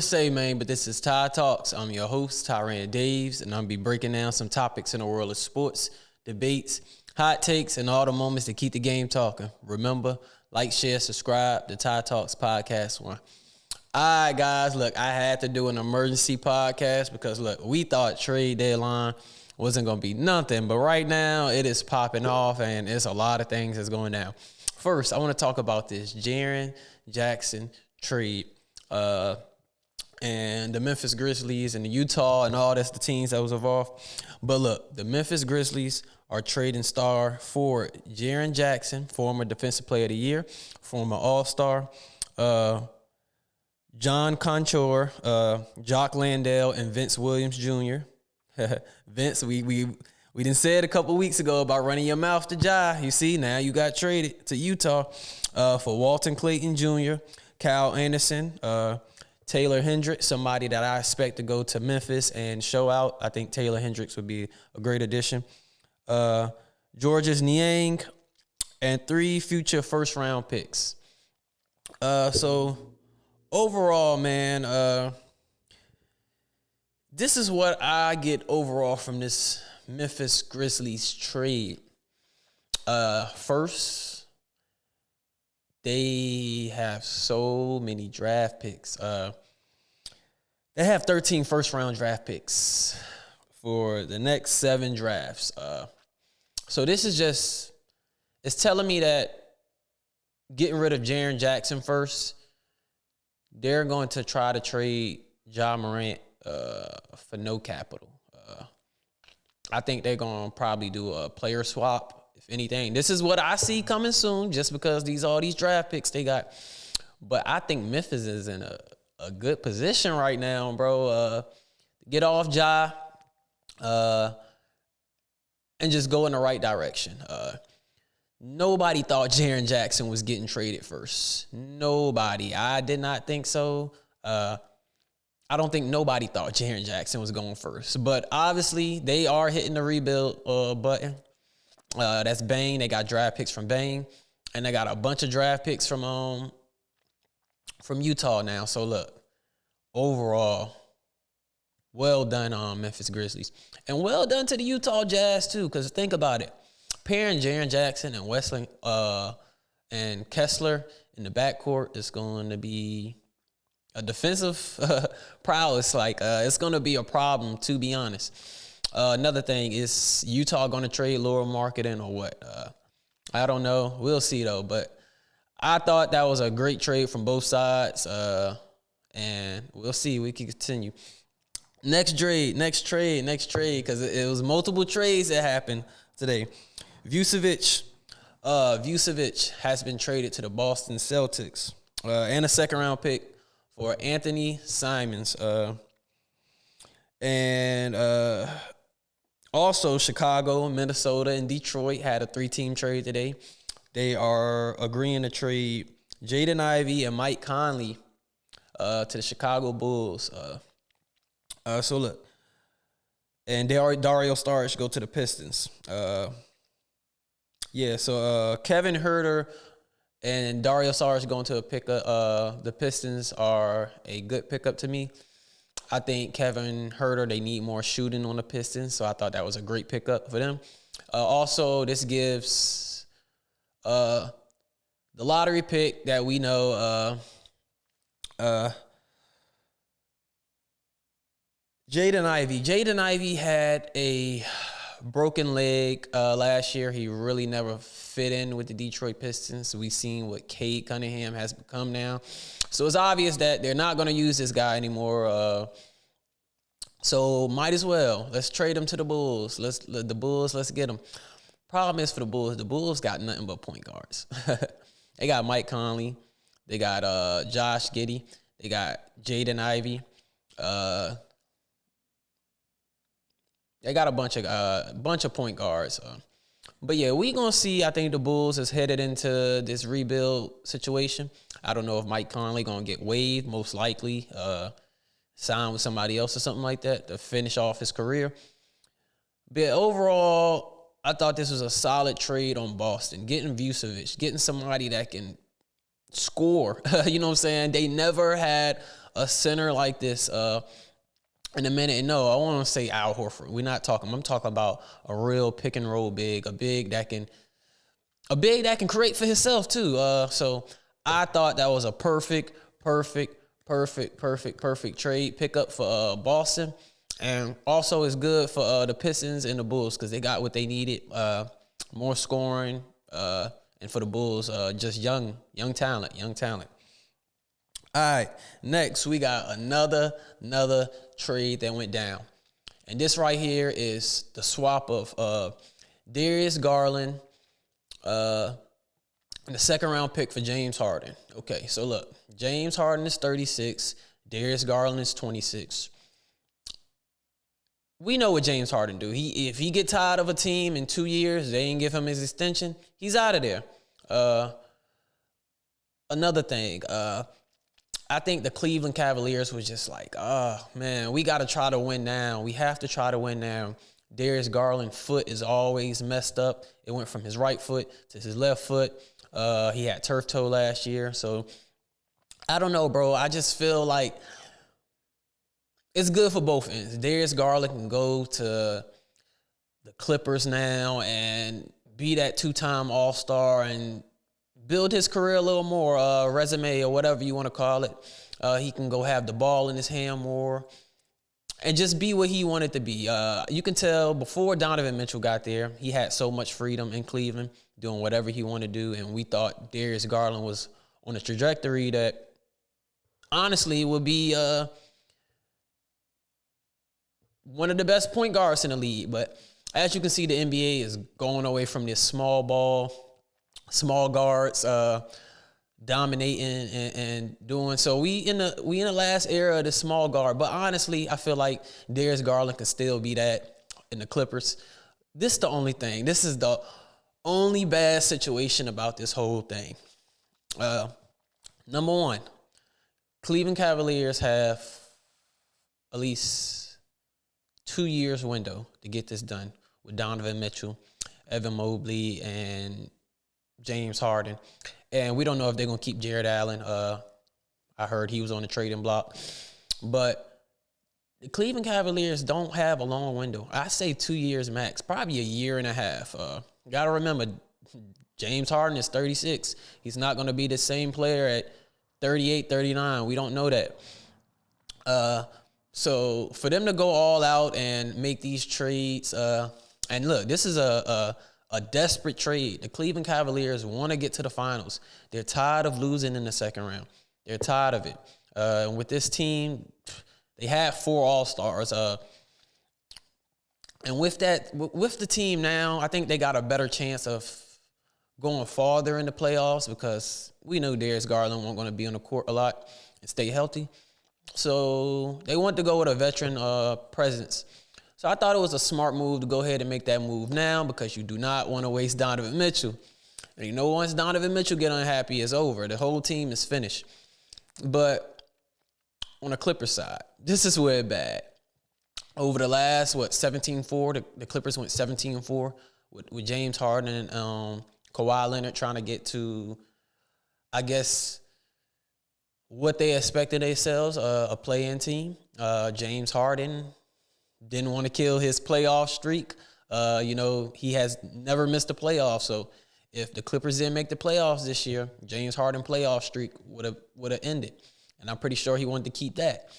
say, man, but this is Ty Talks. I'm your host, Jaren Daves, and I'm be breaking down some topics in the world of sports, debates, hot takes, and all the moments that keep the game talking. Remember, like, share, subscribe to Ty Talks Podcast 1. All right, guys, look, I had to do an emergency podcast because, look, we thought trade deadline wasn't going to be nothing, but right now it is popping off, and it's a lot of things that's going down. First, I want to talk about this Jaren Jackson trade. And the Memphis Grizzlies and the Utah and all that's the teams that was involved. But look, the Memphis Grizzlies are trading star forward Jaren Jackson, former Defensive Player of the Year, former All-Star, John Conchor, Jock Landale, and Vince Williams Jr. Vince, we didn't say it a couple weeks ago about running your mouth to Ja. You see, now you got traded to Utah for Walton Clayton Jr., Kyle Anderson, Taylor Hendricks, somebody that I expect to go to Memphis and show out. I think Taylor Hendricks would be a great addition. Georges Niang, and 3 future first-round picks. So, overall, man, this is what I get overall from this Memphis Grizzlies trade. First, they have so many draft picks. They have 13 first-round draft picks for the next 7 drafts. So this is just, it's telling me that getting rid of Jaren Jackson first, they're going to try to trade Ja Morant for no capital. I think they're going to probably do a player swap. If anything, this is what I see coming soon, just because all these draft picks they got. But I think Memphis is in a good position right now, bro. Get off Ja, and just go in the right direction. Nobody thought Jaren Jackson was getting traded first. Nobody. I did not think so. I don't think nobody thought Jaren Jackson was going first. But obviously, they are hitting the rebuild button. That's Bane. They got draft picks from Bane, and they got a bunch of draft picks from Utah now. So look, overall, well done on Memphis Grizzlies, and well done to the Utah Jazz too. Because think about it, pairing Jaren Jackson and Wesley and Kessler in the backcourt is going to be a defensive prowess. It's going to be a problem, to be honest. Another thing is Utah going to trade Laura Marketing or what? I don't know. We'll see, though. But I thought that was a great trade from both sides. And we'll see. We can continue. Next trade, because it was multiple trades that happened today. Vucevic has been traded to the Boston Celtics and a second-round pick for Anthony Simons. Also, Chicago, Minnesota, and Detroit had a 3-team trade today. They are agreeing to trade Jaden Ivey and Mike Conley to the Chicago Bulls. So look, and Dario Saric go to the Pistons. So Kevin Huerter and Dario Saric going to a pickup. The Pistons are a good pickup to me. I think Kevin Huerter, they need more shooting on the Pistons, so I thought that was a great pickup for them. Also, this gives the lottery pick that we know, Jaden Ivey. Jaden Ivey had a broken leg last year. He really never fit in with the Detroit Pistons. We've seen what Cade Cunningham has become now. So it's obvious that they're not going to use this guy anymore. So might as well. Let's trade him to the Bulls. Let's get him. Problem is for the Bulls got nothing but point guards. They got Mike Conley. They got Josh Giddey. They got Jaden Ivey. They got a bunch of point guards. But yeah, we gonna see. I think the Bulls is headed into this rebuild situation. I don't know if Mike Conley gonna get waived. Most likely, sign with somebody else or something like that to finish off his career. But overall, I thought this was a solid trade on Boston. Getting Vucevic, getting somebody that can score. You know what I'm saying? They never had a center like this in a minute. No, I want to say Al Horford. I'm talking about a real pick and roll big, a big that can create for himself too. So I thought that was a perfect trade pickup for Boston. And also it's good for the Pistons and the Bulls because they got what they needed. More scoring. And for the Bulls, just young talent. All right, next we got another trade that went down. And this right here is the swap of Darius Garland and the second round pick for James Harden. Okay, so look, James Harden is 36, Darius Garland is 26. We know what James Harden do. If he get tired of a team in 2 years, they ain't give him his extension, he's out of there. Another thing, I think the Cleveland Cavaliers was just like, oh, man, we got to try to win now. We have to try to win now. Darius Garland's foot is always messed up. It went from his right foot to his left foot. He had turf toe last year. So, I don't know, bro. I just feel like it's good for both ends. Darius Garland can go to the Clippers now and be that two-time All-Star and build his career a little more, resume or whatever you want to call it. He can go have the ball in his hand more and just be what he wanted to be. You can tell before Donovan Mitchell got there, he had so much freedom in Cleveland, doing whatever he wanted to do, and we thought Darius Garland was on a trajectory that honestly would be one of the best point guards in the league. But as you can see, the NBA is going away from this small guards dominating and doing. So we in the last era of the small guard. But honestly, I feel like Darius Garland can still be that in the Clippers. This is the only thing. This is the only bad situation about this whole thing. Number one, Cleveland Cavaliers have at least 2 years window to get this done with Donovan Mitchell, Evan Mobley, and James Harden. And we don't know if they're going to keep Jared Allen. I heard he was on the trading block. But the Cleveland Cavaliers don't have a long window. I say 2 years max, probably a year and a half. Got to remember, James Harden is 36. He's not going to be the same player at 38, 39. We don't know that. So for them to go all out and make these trades, and look, this is a desperate trade. The Cleveland Cavaliers want to get to the finals. They're tired of losing in the second round. They're tired of it. And with this team, they had 4 All-Stars. And with the team now, I think they got a better chance of going farther in the playoffs because we know Darius Garland won't going to be on the court a lot and stay healthy. So they want to go with a veteran presence. So I thought it was a smart move to go ahead and make that move now because you do not want to waste Donovan Mitchell. And you know once Donovan Mitchell get unhappy, it's over. The whole team is finished. But on the Clippers side, this is where it's bad. Over the last, 17-4, the Clippers went 17-4 with James Harden and Kawhi Leonard trying to get to, I guess, what they expected themselves, a play-in team. James Harden didn't want to kill his playoff streak. He has never missed a playoff. So if the Clippers didn't make the playoffs this year, James Harden playoff streak would have ended. And I'm pretty sure he wanted to keep that.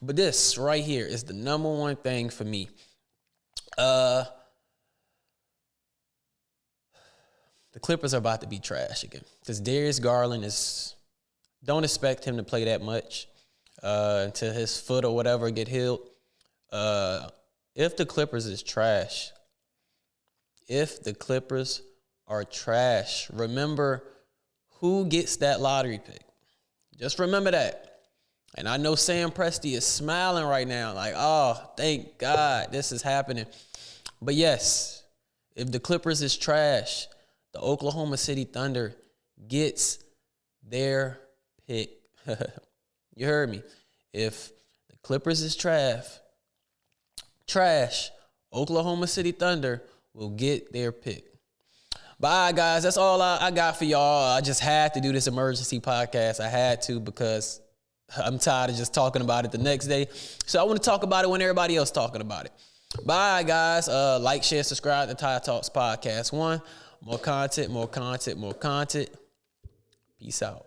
But this right here is the number one thing for me. The Clippers are about to be trash again. Because Darius Garland don't expect him to play that much until his foot or whatever get healed. If the Clippers is trash, remember who gets that lottery pick. Just remember that. And I know Sam Presti is smiling right now like, oh, thank God this is happening. But yes, if the Clippers is trash, the Oklahoma City Thunder gets their pick. You heard me. If the Clippers is trash, Oklahoma City Thunder will get their pick. Bye, guys. That's all I got for y'all. I just had to do this emergency podcast. I had to because I'm tired of just talking about it the next day. So I want to talk about it when everybody else talking about it. Bye, guys. Like, share, subscribe to Ty Talks Podcast 1. More content, more content, more content. Peace out.